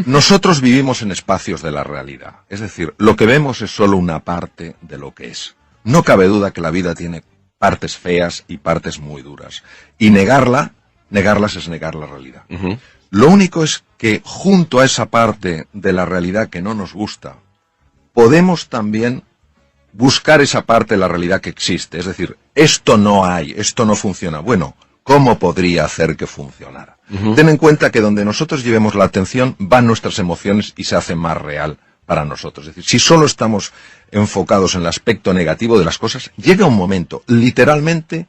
nosotros vivimos en espacios de la realidad. Es decir, lo que vemos es solo una parte de lo que es. No cabe duda que la vida tiene partes feas y partes muy duras. Y negarlas es negar la realidad. Lo único es que junto a esa parte de la realidad que no nos gusta, podemos también buscar esa parte de la realidad que existe. Es decir, esto no hay, esto no funciona. Bueno, ¿cómo podría hacer que funcionara? Ten en cuenta que donde nosotros llevemos la atención van nuestras emociones y se hace más real para nosotros. Es decir, si solo estamos enfocados en el aspecto negativo de las cosas, llega un momento, literalmente,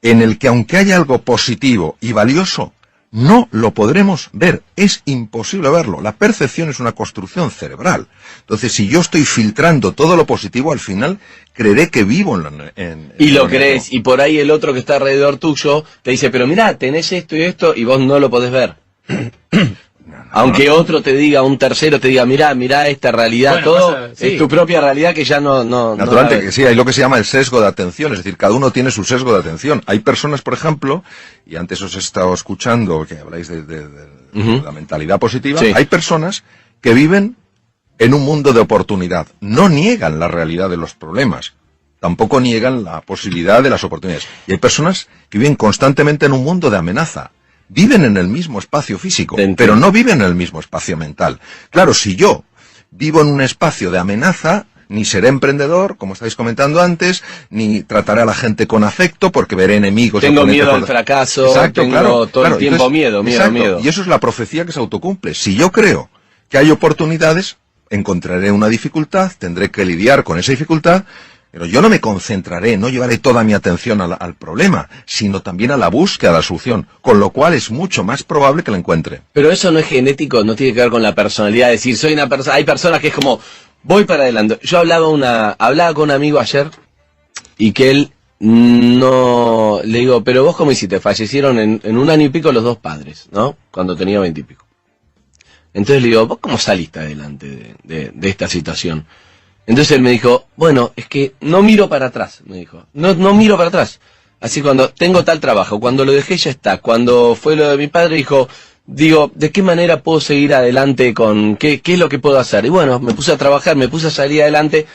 en el que aunque haya algo positivo y valioso, no lo podremos ver. Es imposible verlo. La percepción es una construcción cerebral. Entonces, si yo estoy filtrando todo lo positivo, al final creeré que vivo y lo crees, y por ahí el otro que está alrededor tuyo te dice, pero mirá, tenés esto y esto, y vos no lo podés ver. Aunque otro te diga, un tercero te diga, mirá esta realidad, bueno, todo sí. Es tu propia realidad que ya no naturalmente que sí, hay lo que se llama el sesgo de atención, es decir, cada uno tiene su sesgo de atención. Hay personas, por ejemplo, y antes os he estado escuchando que habláis de la mentalidad positiva, sí. Hay personas que viven en un mundo de oportunidad, no niegan la realidad de los problemas, tampoco niegan la posibilidad de las oportunidades. Y hay personas que viven constantemente en un mundo de amenaza. Viven en el mismo espacio físico, pero no viven en el mismo espacio mental. Claro, si yo vivo en un espacio de amenaza, ni seré emprendedor, como estáis comentando antes, ni trataré a la gente con afecto, porque veré enemigos. Tengo miedo al fracaso, exacto, tengo todo el tiempo miedo. Y eso es la profecía que se autocumple. Si yo creo que hay oportunidades, encontraré una dificultad, tendré que lidiar con esa dificultad, pero yo no me concentraré, no llevaré toda mi atención al problema, sino también a la búsqueda de la solución, con lo cual es mucho más probable que la encuentre. Pero eso no es genético, no tiene que ver con la personalidad, es decir, soy una persona, hay personas que es como, voy para adelante. Yo hablaba con un amigo ayer, y que él no, le digo, pero vos cómo hiciste, fallecieron en 1 año y pico los 2 padres, ¿no? Cuando tenía 20 y pico. Entonces le digo, ¿vos cómo saliste adelante de esta situación? Entonces él me dijo, bueno, es que no miro para atrás, me dijo. No miro para atrás. Así cuando tengo tal trabajo, cuando lo dejé ya está. Cuando fue lo de mi padre, digo, ¿de qué manera puedo seguir adelante con qué es lo que puedo hacer? Y bueno, me puse a trabajar, me puse a salir adelante.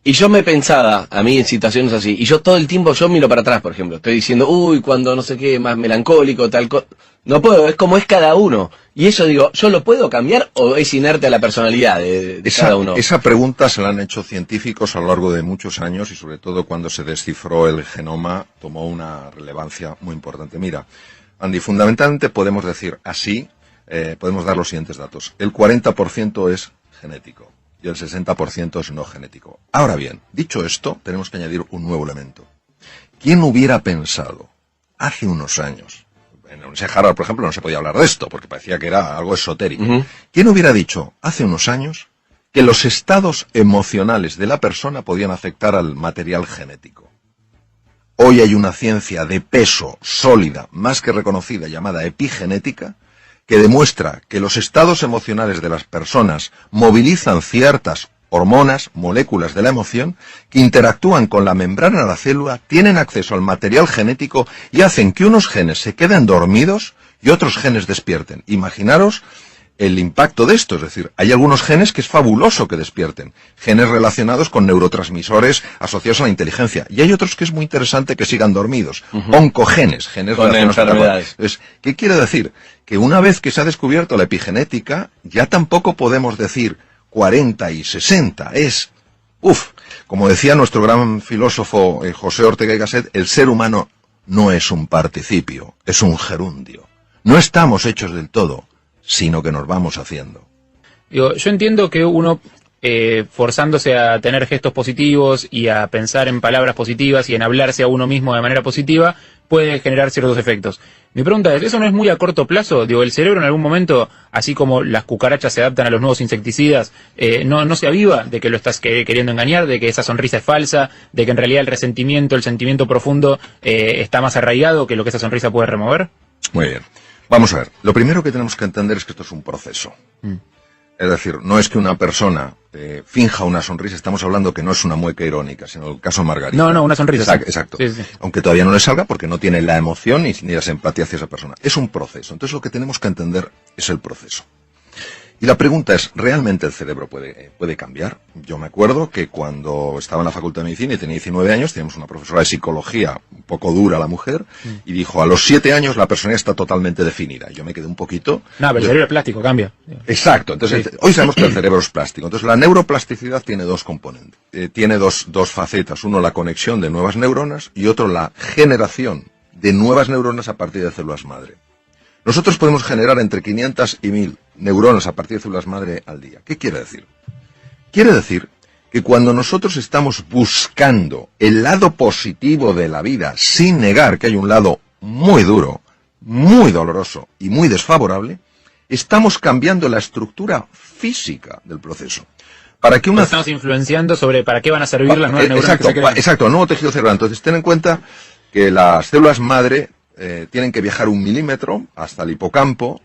Y yo me pensaba, a mí en situaciones así, y yo todo el tiempo, yo miro para atrás, por ejemplo. Estoy diciendo, cuando no sé qué, más melancólico, tal cosa. No puedo, es como es cada uno. Y eso digo, ¿yo lo puedo cambiar o es inerte a la personalidad de cada uno? Esa pregunta se la han hecho científicos a lo largo de muchos años y sobre todo cuando se descifró el genoma tomó una relevancia muy importante. Mira, Andy, fundamentalmente podemos decir así, podemos dar los siguientes datos. El 40% es genético y el 60% es no genético. Ahora bien, dicho esto, tenemos que añadir un nuevo elemento. ¿Quién hubiera pensado hace unos años? En la Universidad de Harvard, por ejemplo, no se podía hablar de esto, porque parecía que era algo esotérico. ¿Quién hubiera dicho hace unos años que los estados emocionales de la persona podían afectar al material genético? Hoy hay una ciencia de peso sólida, más que reconocida, llamada epigenética, que demuestra que los estados emocionales de las personas movilizan ciertas hormonas, moléculas de la emoción, que interactúan con la membrana de la célula, tienen acceso al material genético y hacen que unos genes se queden dormidos y otros genes despierten. Imaginaros el impacto de esto, es decir, hay algunos genes que es fabuloso que despierten, genes relacionados con neurotransmisores asociados a la inteligencia, y hay otros que es muy interesante que sigan dormidos, oncogenes, genes con enfermedades. Entonces, ¿qué quiere decir? Que una vez que se ha descubierto la epigenética, ya tampoco podemos decir 40 y 60, como decía nuestro gran filósofo José Ortega y Gasset, el ser humano no es un participio, es un gerundio. No estamos hechos del todo, sino que nos vamos haciendo. Yo entiendo que uno, forzándose a tener gestos positivos y a pensar en palabras positivas y en hablarse a uno mismo de manera positiva, puede generar ciertos efectos. Mi pregunta es, ¿eso no es muy a corto plazo? El cerebro en algún momento, así como las cucarachas se adaptan a los nuevos insecticidas, no se aviva de que lo estás queriendo engañar, de que esa sonrisa es falsa, de que en realidad el resentimiento, el sentimiento profundo está más arraigado que lo que esa sonrisa puede remover. Muy bien. Vamos a ver. Lo primero que tenemos que entender es que esto es un proceso. Es decir, no es que una persona finja una sonrisa, estamos hablando que no es una mueca irónica, sino el caso Margarita. No, una sonrisa. Exacto. Sí. Aunque todavía no le salga porque no tiene la emoción ni la simpatía hacia esa persona. Es un proceso. Entonces lo que tenemos que entender es el proceso. Y la pregunta es, ¿realmente el cerebro puede cambiar? Yo me acuerdo que cuando estaba en la Facultad de Medicina y tenía 19 años, teníamos una profesora de psicología, un poco dura la mujer, y dijo, a los 7 años la persona está totalmente definida. Yo me quedé un poquito... No, pero el cerebro es plástico, cambia. Exacto, entonces Sí. hoy sabemos que el cerebro es plástico. Entonces la neuroplasticidad tiene dos componentes, tiene dos facetas. Uno, la conexión de nuevas neuronas, y otro, la generación de nuevas neuronas a partir de células madre. Nosotros podemos generar entre 500 y 1000 neuronas a partir de células madre al día. ¿Qué quiere decir? Quiere decir que cuando nosotros estamos buscando el lado positivo de la vida, sin negar que hay un lado muy duro, muy doloroso y muy desfavorable, estamos cambiando la estructura física del proceso. Para que una... Estamos influenciando sobre para qué van a servir las nuevas neuronas que se crean. Exacto, el nuevo tejido cerebral. Entonces, ten en cuenta que las células madre tienen que viajar 1 milímetro hasta el hipocampo,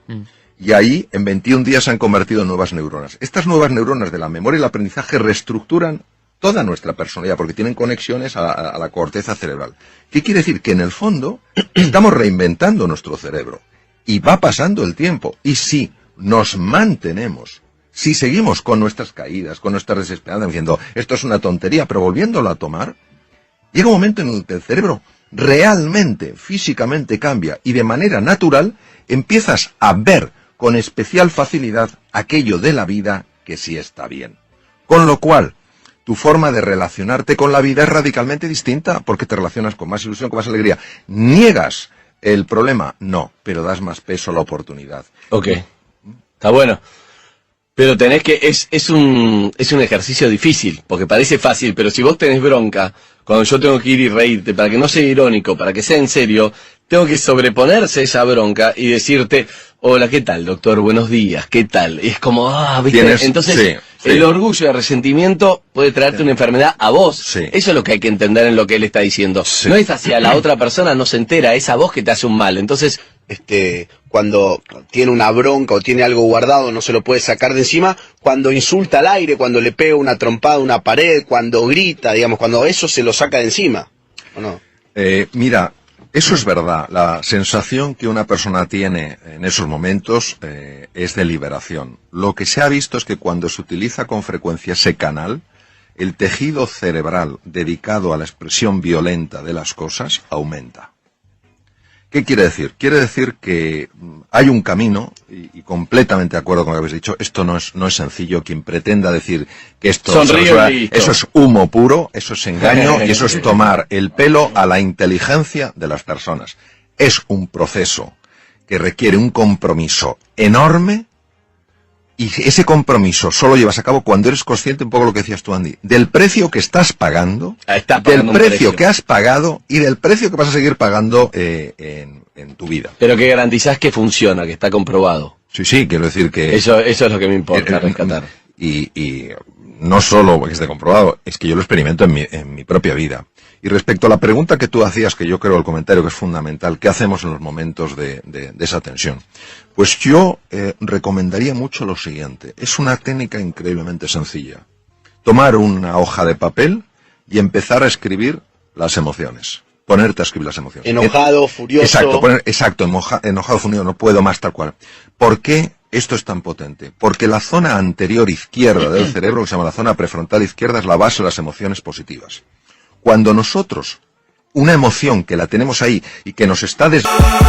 y ahí en 21 días se han convertido en nuevas neuronas. Estas nuevas neuronas de la memoria y el aprendizaje reestructuran toda nuestra personalidad, porque tienen conexiones a la corteza cerebral. ¿Qué quiere decir? Que en el fondo estamos reinventando nuestro cerebro, y va pasando el tiempo, y si nos mantenemos, si seguimos con nuestras caídas, con nuestras desesperanzas, diciendo, esto es una tontería, pero volviéndolo a tomar, llega un momento en el que el cerebro realmente, físicamente cambia, y de manera natural empiezas a ver con especial facilidad aquello de la vida que sí está bien. Con lo cual, tu forma de relacionarte con la vida es radicalmente distinta, porque te relacionas con más ilusión, con más alegría. ¿Niegas el problema? No, pero das más peso a la oportunidad. Ok, está bueno. Pero tenés que, es un ejercicio difícil, porque parece fácil, pero si vos tenés bronca, cuando yo tengo que ir y reírte, para que no sea irónico, para que sea en serio, tengo que sobreponerse a esa bronca y decirte, hola, ¿qué tal, doctor? Buenos días, ¿qué tal? Y es como, ¿viste? Entonces, sí. El orgullo y el resentimiento puede traerte una enfermedad a vos. Sí. Eso es lo que hay que entender en lo que él está diciendo. Sí. No es hacia la otra persona, no se entera, es a vos que te hace un mal. Entonces, cuando tiene una bronca o tiene algo guardado, no se lo puede sacar de encima, cuando insulta al aire, cuando le pega una trompada a una pared, cuando grita, digamos, cuando eso se lo saca de encima, ¿o no? Mira, eso es verdad. La sensación que una persona tiene en esos momentos es de liberación. Lo que se ha visto es que cuando se utiliza con frecuencia ese canal, el tejido cerebral dedicado a la expresión violenta de las cosas aumenta. ¿Qué quiere decir? Quiere decir que hay un camino, y completamente de acuerdo con lo que habéis dicho, esto no es sencillo. Quien pretenda decir que esto eso es humo puro, eso es engaño, y eso es tomar el pelo a la inteligencia de las personas. Es un proceso que requiere un compromiso enorme, y ese compromiso solo llevas a cabo cuando eres consciente, un poco lo que decías tú, Andy, del precio que estás pagando, del precio que has pagado y del precio que vas a seguir pagando en tu vida. pero que garantizás que funciona, que está comprobado. Sí, quiero decir que... Eso es lo que me importa rescatar. Y no solo porque esté comprobado, es que yo lo experimento en mi propia vida. Y respecto a la pregunta que tú hacías, que yo creo el comentario que es fundamental, ¿qué hacemos en los momentos de esa tensión? Pues yo recomendaría mucho lo siguiente. Es una técnica increíblemente sencilla. Tomar una hoja de papel y empezar a escribir las emociones. Ponerte a escribir las emociones. Enojado, furioso. Exacto, enojado, furioso, no puedo más, tal cual. ¿Por qué esto es tan potente? Porque la zona anterior izquierda del cerebro, que se llama la zona prefrontal izquierda, es la base de las emociones positivas. Cuando nosotros, una emoción que la tenemos ahí y que nos está desbordando,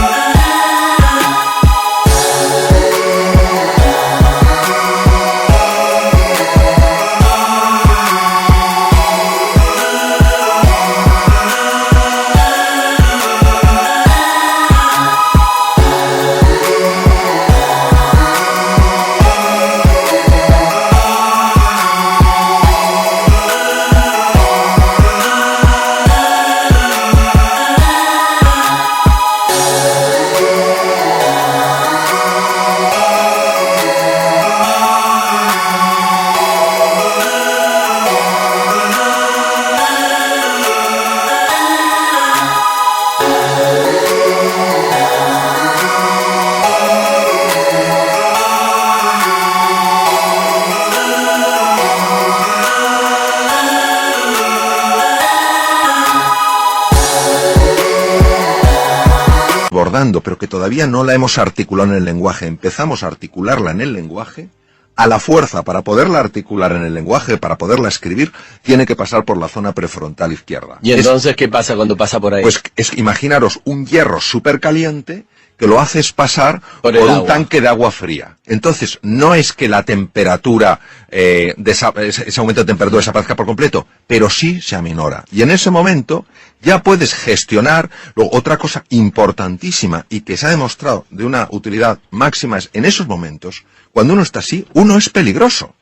pero que todavía no la hemos articulado en el lenguaje. Empezamos a articularla en el lenguaje a la fuerza, para poderla articular en el lenguaje, para poderla escribir, tiene que pasar por la zona prefrontal izquierda. ¿Y entonces qué pasa cuando pasa por ahí? Pues imaginaros un hierro súper caliente que lo haces pasar por un tanque de agua fría. Entonces, no es que la temperatura, ese aumento de temperatura desaparezca por completo, pero sí se aminora. Y en ese momento ya puedes gestionar. Otra cosa importantísima y que se ha demostrado de una utilidad máxima es, en esos momentos, cuando uno está así, uno es peligroso.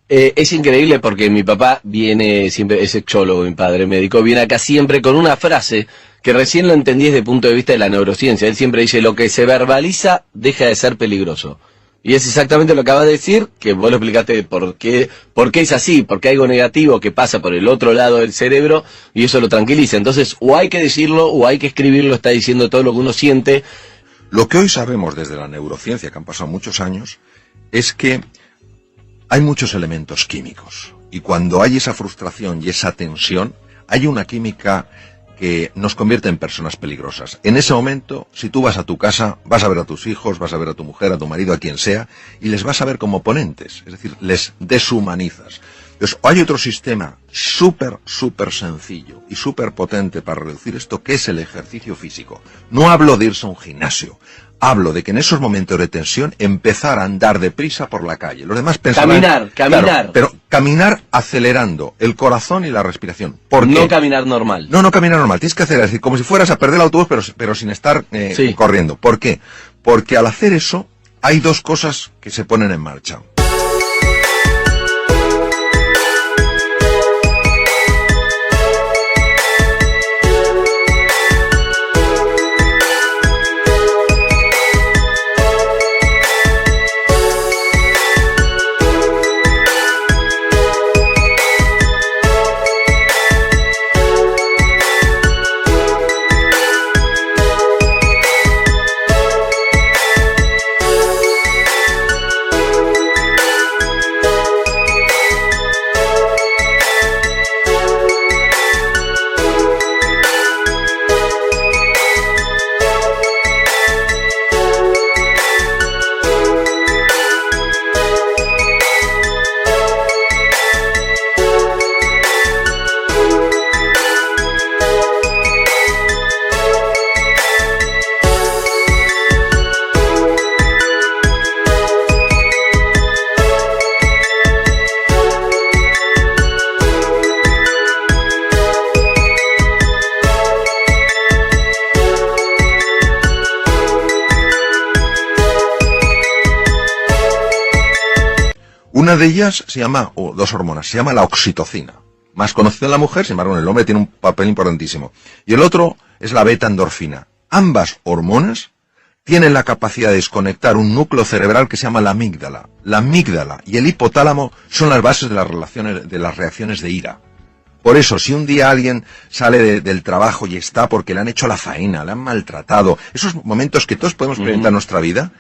Es increíble porque mi papá viene siempre, es sexólogo, mi padre médico, viene acá siempre con una frase que recién lo entendí desde el punto de vista de la neurociencia. Él siempre dice, lo que se verbaliza deja de ser peligroso. Y es exactamente lo que acabas de decir, que vos lo explicaste por qué es así, porque hay algo negativo que pasa por el otro lado del cerebro y eso lo tranquiliza. Entonces, o hay que decirlo o hay que escribirlo, está diciendo todo lo que uno siente. Lo que hoy sabemos desde la neurociencia, que han pasado muchos años, es que hay muchos elementos químicos. Y cuando hay esa frustración y esa tensión, hay una química que nos convierte en personas peligrosas. En ese momento, si tú vas a tu casa, vas a ver a tus hijos, vas a ver a tu mujer, a tu marido, a quien sea, y les vas a ver como oponentes, es decir, les deshumanizas. Entonces, hay otro sistema súper sencillo y súper potente para reducir esto, que es el ejercicio físico. No hablo de irse a un gimnasio, hablo de que en esos momentos de tensión empezar a andar deprisa por la calle. Los demás pensarán... Caminar. Claro, pero caminar acelerando el corazón y la respiración. ¿Por qué? No caminar normal. No caminar normal. Tienes que hacer así, como si fueras a perder el autobús, pero sin estar corriendo. ¿Por qué? Porque al hacer eso, hay dos cosas que se ponen en marcha. Una de ellas se llama, o dos hormonas, se llama la oxitocina. Más conocida en la mujer, sin embargo en el hombre tiene un papel importantísimo. Y el otro es la beta-endorfina. Ambas hormonas tienen la capacidad de desconectar un núcleo cerebral que se llama la amígdala. La amígdala y el hipotálamo son las bases de las reacciones de ira. Por eso, si un día alguien sale del trabajo y está porque le han hecho la faena, le han maltratado, esos momentos que todos podemos experimentar en nuestra vida,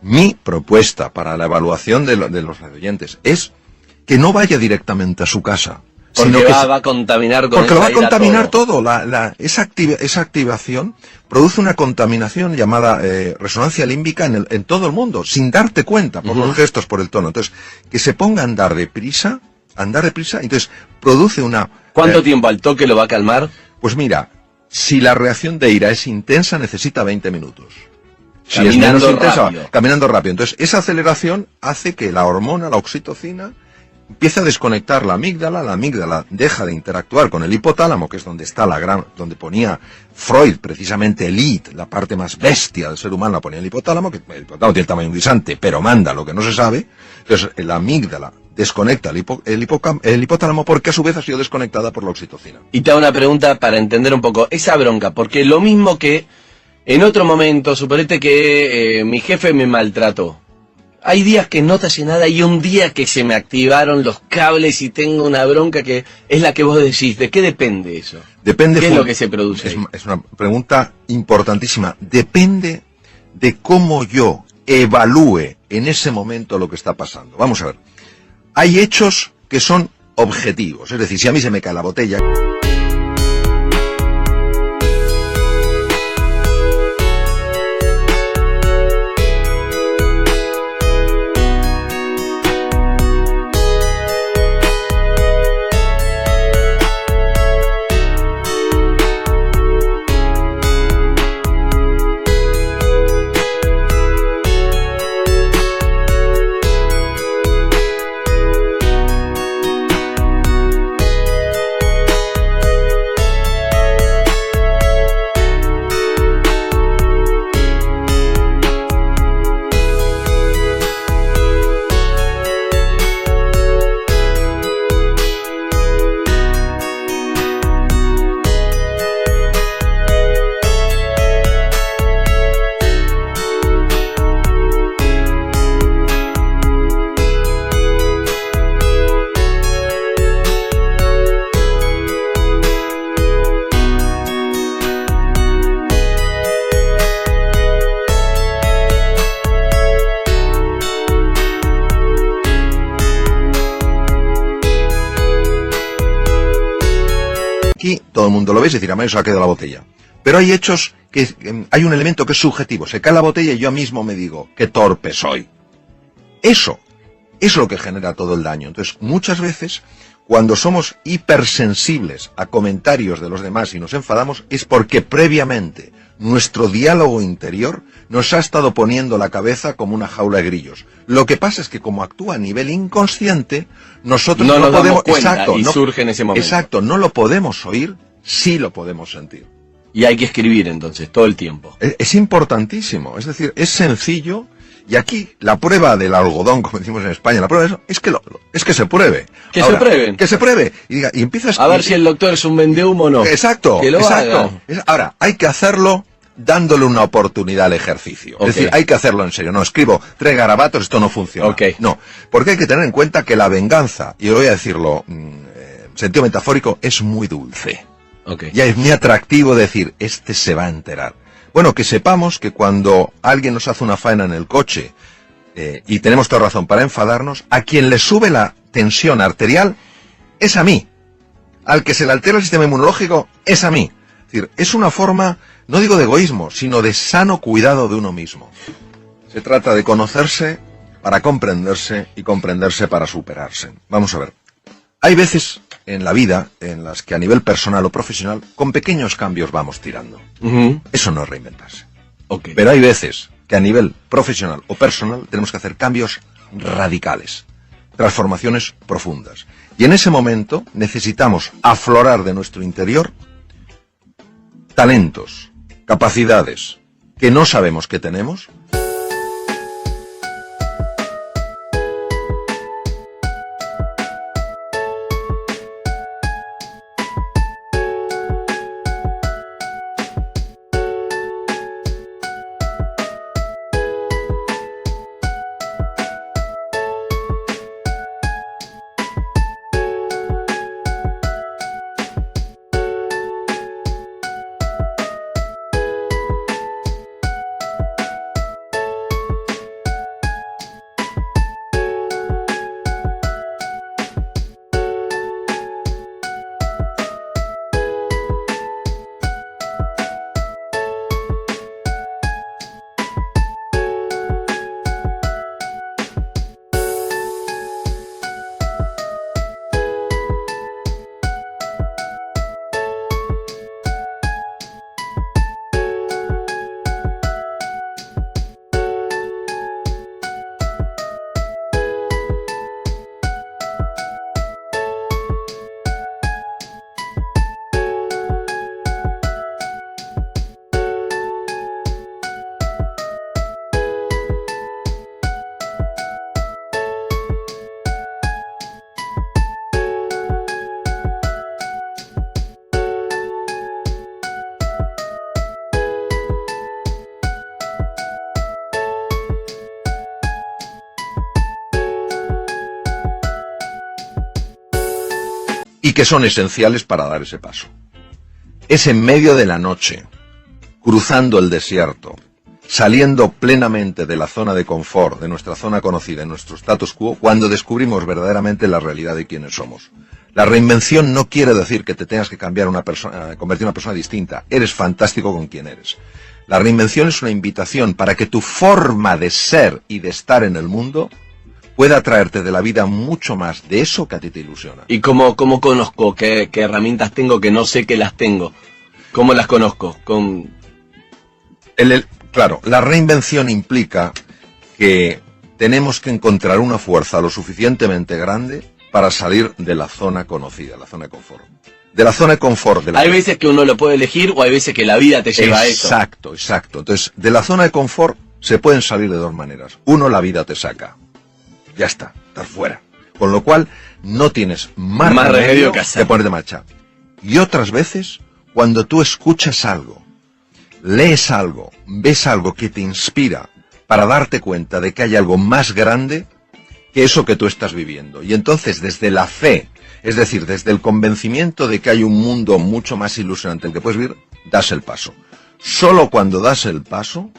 mi propuesta para la evaluación de los oyentes es que no vaya directamente a su casa. Porque sino que va a contaminar con porque lo va a contaminar todo. Esa activación produce una contaminación llamada resonancia límbica en todo el mundo, sin darte cuenta, por los gestos, por el tono. Entonces, que se ponga a andar deprisa, entonces produce una... ¿Cuánto tiempo al toque lo va a calmar? Pues mira, si la reacción de ira es intensa, necesita 20 minutos. Si es Caminando menos intensa, rápido. caminando rápido. Entonces, esa aceleración hace que la hormona, la oxitocina, empieza a desconectar la amígdala deja de interactuar con el hipotálamo, que es donde está donde ponía Freud, precisamente el id, la parte más bestia del ser humano, la ponía el hipotálamo, que el hipotálamo tiene el tamaño de un guisante, pero manda lo que no se sabe. Entonces, la amígdala desconecta el hipotálamo porque a su vez ha sido desconectada por la oxitocina. Y te hago una pregunta para entender un poco esa bronca, porque lo mismo que en otro momento, suponete que mi jefe me maltrató. Hay días que no te hace nada y un día que se me activaron los cables y tengo una bronca que es la que vos decís. ¿De qué depende eso? Depende. ¿Qué es lo que se produce? Es una pregunta importantísima. Depende de cómo yo evalúe en ese momento lo que está pasando. Vamos a ver. Hay hechos que son objetivos. Es decir, si a mí se me cae la botella... todo el mundo lo ve y decir, a mí se ha caído la botella. Pero hay hechos que hay un elemento que es subjetivo. Se cae la botella y yo mismo me digo, qué torpe soy. Eso es lo que genera todo el daño. Entonces, muchas veces, cuando somos hipersensibles a comentarios de los demás y nos enfadamos, es porque previamente nuestro diálogo interior nos ha estado poniendo la cabeza como una jaula de grillos. Lo que pasa es que como actúa a nivel inconsciente, nosotros no nos podemos... damos cuenta, exacto, y surge en ese momento. Exacto, no lo podemos oír, sí lo podemos sentir. Y hay que escribir entonces, todo el tiempo. Es importantísimo, es decir, es sencillo, y aquí la prueba del algodón, como decimos en España, la prueba de eso, es que se pruebe. Que Ahora, se prueben. Que se pruebe. Y empiezas A ver si el doctor es un vendehumo o no. Exacto, que lo exacto. haga. Ahora, hay que hacerlo dándole una oportunidad al ejercicio. Okay. Es decir, hay que hacerlo en serio. No, escribo 3 garabatos, esto no funciona. Okay. No, porque hay que tener en cuenta que la venganza, y voy a decirlo en sentido metafórico, es muy dulce. Okay. Ya es muy atractivo decir, este se va a enterar. Bueno, que sepamos que cuando alguien nos hace una faena en el coche, y tenemos toda razón para enfadarnos, a quien le sube la tensión arterial es a mí. Al que se le altera el sistema inmunológico es a mí. Es decir, es una forma, no digo de egoísmo, sino de sano cuidado de uno mismo. Se trata de conocerse para comprenderse y comprenderse para superarse. Vamos a ver. Hay veces en la vida en las que a nivel personal o profesional, con pequeños cambios vamos tirando. Eso no es reinventarse. Okay. Pero hay veces que a nivel profesional o personal tenemos que hacer cambios radicales, transformaciones profundas. Y en ese momento necesitamos aflorar de nuestro interior talentos, capacidades que no sabemos que tenemos. Y que son esenciales para dar ese paso. Es en medio de la noche, cruzando el desierto, saliendo plenamente de la zona de confort, de nuestra zona conocida, de nuestro status quo, cuando descubrimos verdaderamente la realidad de quiénes somos. La reinvención no quiere decir que te tengas que cambiar una persona, convertir en una persona distinta. Eres fantástico con quien eres. La reinvención es una invitación para que tu forma de ser y de estar en el mundo pueda traerte de la vida mucho más de eso que a ti te ilusiona. ¿Y cómo conozco qué herramientas tengo que no sé que las tengo? ¿Cómo las conozco? Claro, la reinvención implica que tenemos que encontrar una fuerza lo suficientemente grande para salir de la zona conocida, la zona de confort. De la zona de confort. Hay veces que uno lo puede elegir o hay veces que la vida te lleva a eso. Exacto, exacto. Entonces, de la zona de confort se pueden salir de dos maneras. Uno, la vida te saca. Ya está, estás fuera. Con lo cual, no tienes más remedio que ponerte en marcha. Y otras veces, cuando tú escuchas algo, lees algo, ves algo que te inspira para darte cuenta de que hay algo más grande que eso que tú estás viviendo. Y entonces, desde la fe, es decir, desde el convencimiento de que hay un mundo mucho más ilusionante el que puedes vivir, das el paso. Solo cuando das el paso,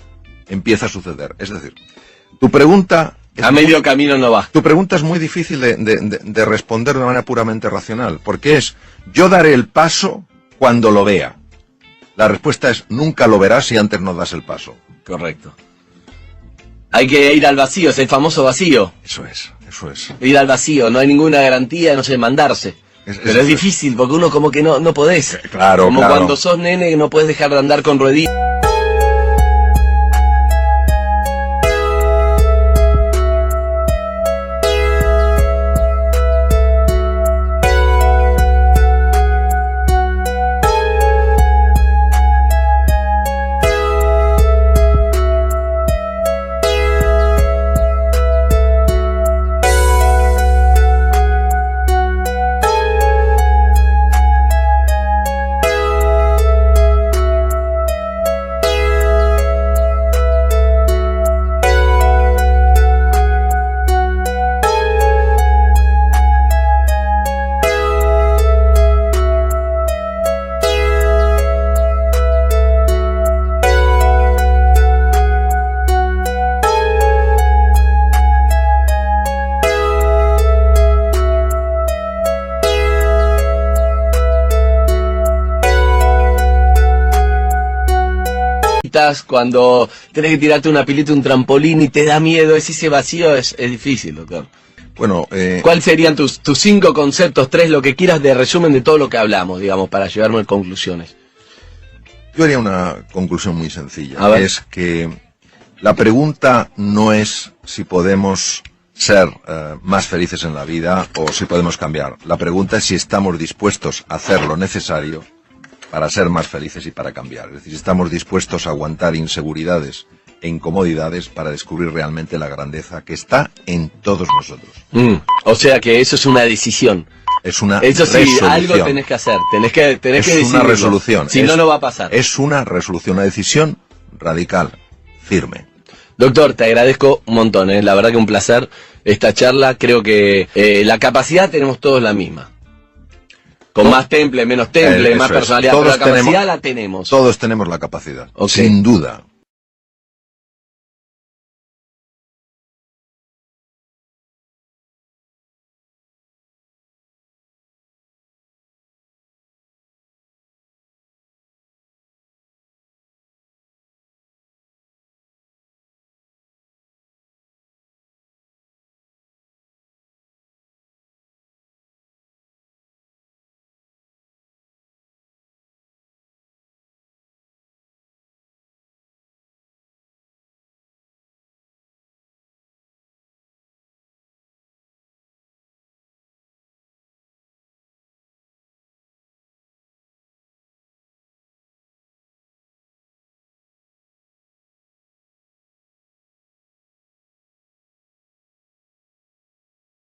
empieza a suceder. Es decir, tu pregunta... A medio camino no va. Tu pregunta es muy difícil de responder de manera puramente racional, porque es, yo daré el paso cuando lo vea. La respuesta es nunca lo verás si antes no das el paso. Correcto. Hay que ir al vacío, es el famoso vacío. Eso es. Ir al vacío, no hay ninguna garantía, no sé, mandarse. Pero es difícil, porque uno como que no podés. Claro, como claro. cuando sos nene no podés dejar de andar con rueditas. Cuando tenés que tirarte una pilita, un trampolín y te da miedo, ese vacío es difícil, doctor. Bueno, ¿cuáles serían tus 5 conceptos, 3, lo que quieras de resumen de todo lo que hablamos, digamos, para llevarme a conclusiones? Yo haría una conclusión muy sencilla. A ver. Es que la pregunta no es si podemos ser más felices en la vida o si podemos cambiar. La pregunta es si estamos dispuestos a hacer lo necesario para ser más felices y para cambiar. Es decir, si estamos dispuestos a aguantar inseguridades e incomodidades para descubrir realmente la grandeza que está en todos nosotros. O sea que eso es una decisión. Es una Eso sí, resolución. algo tenés que hacer, tenés que Es decidirlo. una resolución. Si no, no va a pasar. Es una resolución, una decisión radical, firme. Doctor, te agradezco un montón, la verdad que un placer esta charla. Creo que la capacidad tenemos todos la misma. Con más temple, menos temple, más Eso es. personalidad, Todos pero la capacidad tenemos- la tenemos. Todos tenemos la capacidad, Ok. sin duda.